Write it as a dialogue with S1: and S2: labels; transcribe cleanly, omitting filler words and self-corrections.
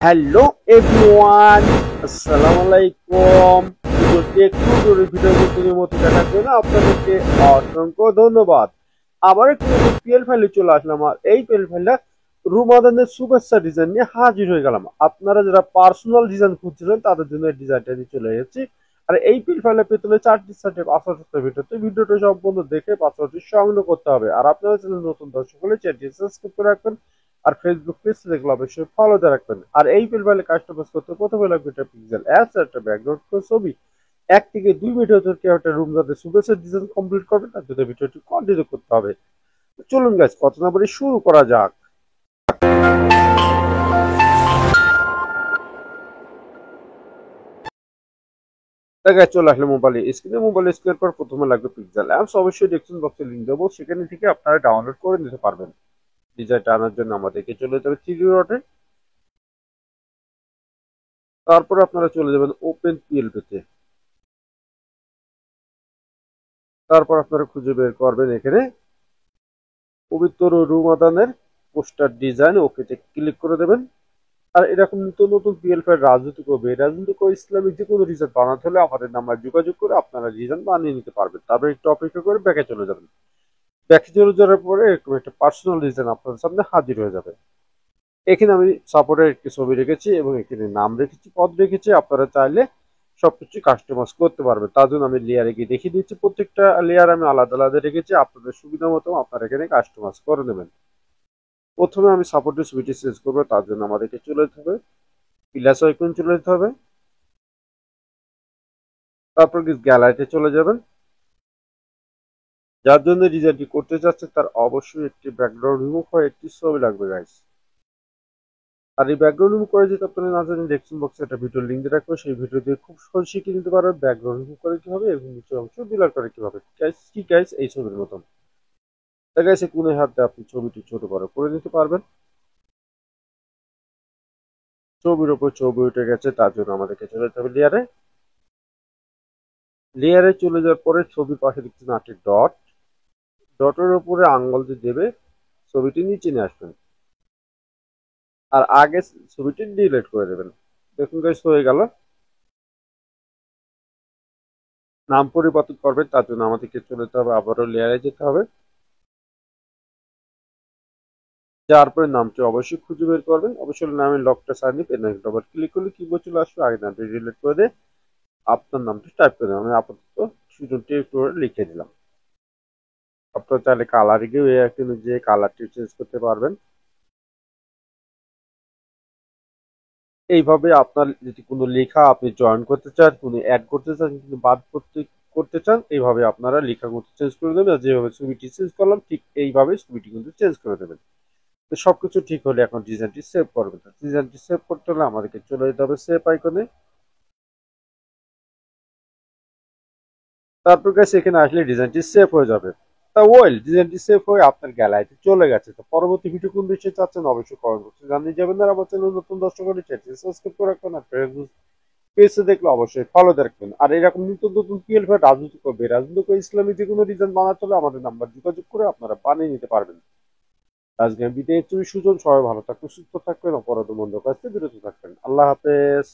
S1: Hello everyone, আসসালামু আলাইকুম। ভিডিওটি একটু জরুরি ভিডিওর মতো দেখার জন্য আপনাদেরকে অসংখ্য ধন্যবাদ। আবার একটু পিএল ফাইলে চলে আসলাম, আর এই পিএল ফাইলটা রুমাদানের শুভেচ্ছা ডিজাইন নিয়ে হাজির হয়ে গেলাম। আপনারা যারা পার্সোনাল ডিজাইন খুঁজছিলেন তাদের জন্য এই ডিজাইনটা নিয়ে চলে এসেছি। আর এই পিএল ফাইলে পেতে হলে 4টি স্টেপ আসার ভিডিওতে ভিডিওটা সম্পূর্ণ দেখে পাসওয়ার্ডটি সংগ্রহ করতে হবে। আর আপনারা চ্যানেল নতুন দর্শক হলে চ্যানেলটি সাবস্ক্রাইব করে রাখবেন, আর ফেসবুক পেজ দেখলে অবশ্যই ফলোতে রাখবেন। আর এই প্রোফাইলে কাস্টমাইজ করতে প্রথমে লাগবে একটা পিক্সেল অ্যাপস, একটা ব্যাকগ্রাউন্ড ছবি। 1 থেকে 2 মিনিট ধরে একটা রুম যাতে শুভেচ্ছা ডিজাইন কমপ্লিট করবে তার জন্য ভিডিওটি কন্টিনিউ করতে হবে। চলুন গাইস, কথা না বলে শুরু করা যাক। জায়গায় চলে আসলে মোবাইল স্ক্রিনের পর প্রথমে লাগবে পিক্সেল অ্যাপস। অবশ্যই ডেসক্রিপশন বক্সে লিংক দেবো, সেখানে থেকে আপনারা ডাউনলোড করে নিতে পারবেন। ডিজাইনটা আনার জন্য আমাদেরকে চলে যেতে হবে 3D ডটে। তারপর আপনারা চলে যাবেন ওপেন পিএলপিতে। তারপর আপনারা খুঁজে বের করবেন এখানে পবিত্র রুমাদানের পোস্টার ডিজাইন, ওকেতে ক্লিক করে দেবেন। আর এরকম নতুন নতুন পিএলপি রাজনৈতিক ও বেরাজনৈতিক ও ইসলামিক যে কোনো ডিজাইন বানাতে হলে আমাদের নাম্বার যোগাযোগ করে আপনারা ডিজাইন বানিয়ে নিতে পারবেন। তারপরে একটু অপেক্ষা করে ব্যাকে চলে যাবেন। ব্যাকে চলে যাওয়ার পরে এরকম একটা পার্সোনাল ডিজাইন আপনাদের সামনে হাজির হয়ে যাবে। এখানে আমি সাপোর্টের একটি ছবি রেখেছি এবং এখানে নাম রেখেছি, পদ রেখেছি। আপনারা চাইলে সবকিছু কাস্টমাইজ করতে পারবেন। তার জন্য আমি লেয়ারে গিয়ে দেখিয়ে দিচ্ছি। প্রত্যেকটা লেয়ার আমি আলাদা আলাদা রেখেছি, আপনাদের সুবিধা মতো আপনারা এখানে কাস্টমাইজ করে নেবেন। প্রথমে আমি সাপোর্টের ছবিটি চেঞ্জ করবো, তার জন্য আমাদেরকে চলে যেতে হবে প্লাস আইকন, চলে যেতে হবে। তারপর গ্যালারিতে চলে যাবেন। যার জন্য ডিজাইনটি করতে চাচ্ছে তার অবশ্যই একটি ব্যাকগ্রাউন্ড রিমুভ হয়, একটি ছবি লাগবে গাইস। আর এই ব্যাকগ্রাউন্ড রিমুভ করে যদি আপনারা না জানেন, ডেসক্রিপশন বক্সে একটা ভিডিও লিঙ্ক দিয়ে রাখবো, সেই ভিডিও দিয়ে খুব সহজ শিখে নিতে পারবেন ব্যাকগ্রাউন্ড রিমুভ করে কিভাবে এবং নিচের অংশ বিলার করে কিভাবে। ঠিক গাইস, এই ছবির মতন দেখা যাচ্ছে কোন হাতে আপনি ছবিটি ছোট বড় করে নিতে পারবেন। ছবির উপর ছবি উঠে গেছে, তার জন্য আমাদেরকে চলে যেতে হবে লেয়ারে। লেয়ারে চলে যাওয়ার পরে ছবির পাশে দেখছেন 8টি ডট, ডটের উপরে আঙ্গুল দিয়ে দেবে ছবিটি নিচে নিয়ে আসবেন, আর আগে ছবিটি ডিলিট করে দেবেন। দেখুন গাইস, হয়ে গেল। নাম পরিবর্তন করবেন, তার জন্য আমাদেরকে চলে যেতে হবে, আবারও লেয়ারে যেতে হবে। যার পরে নামটি অবশ্যই খুঁজে বের করবেন। অবশ্যই নামের লকটা সাইন পেন ডবল ক্লিক করলে কিবোর্ড চলে আসবে। আগে নামটি ডিলিট করে দিয়ে আপনার নামটি টাইপ করে দেবেন। আমি আপাতত সুযোগটি একটু লিখে দিলাম। আপনার চাইলে কালারে গিয়ে যে কালারটি চেঞ্জ করতে পারবেন। এইভাবে আপনার যদি কোনো লেখা আপনি জয়েন করতে চান, কোনো অ্যাড করতে চান, কিন্তু বাদ করতে করতে চান, এইভাবে আপনারা লেখা করতে চেঞ্জ করে দেবেন। যেভাবে ছবিটি চেঞ্জ করলাম ঠিক এইভাবে ছবিটি কিন্তু চেঞ্জ করে দেবেন। তো সবকিছু ঠিক হলে এখন ডিজাইনটি সেভ করবেন। ডিজাইনটি সেভ করতে হলে আমাদেরকে চলে যেতে হবে সেভ আইকনে। তারপর কাছে এখানে আসলে ডিজাইনটি সেভ হয়ে যাবে। তা ওয়েল, ডিজাইনটি সেভ হয়ে আপনার গ্যালারিতে চলে গেছে। তো পরবর্তী ভিডিও কোন বিষয়ে চাচ্ছেন অবশ্যই কমেন্ট বক্সে জানিয়ে যাবেন। আর আমার চ্যানেল নতুন দর্শক হলে চ্যানেলটি সাবস্ক্রাইব করে রাখবেন, আর ফেসবুক পেজে দেখলে অবশ্যই ফলো দিয়ে রাখবেন। আর এরকম নতুন নতুন পিএলপি রাজনৈতিক ও বেরাজনৈতিক ও ইসলামিক যে কোনো ডিজাইন বানাতে হলে আমাদের নাম্বার যোগাযোগ করে আপনারা বানিয়ে নিতে পারবেন। আজকে আমি বিদায়, সুজন, সবাই ভালো থাকবেন, সুস্থ থাকবেন, অপরাধ মন্দ কাজ থেকে বিরত থাকবেন। আল্লাহ হাফেজ।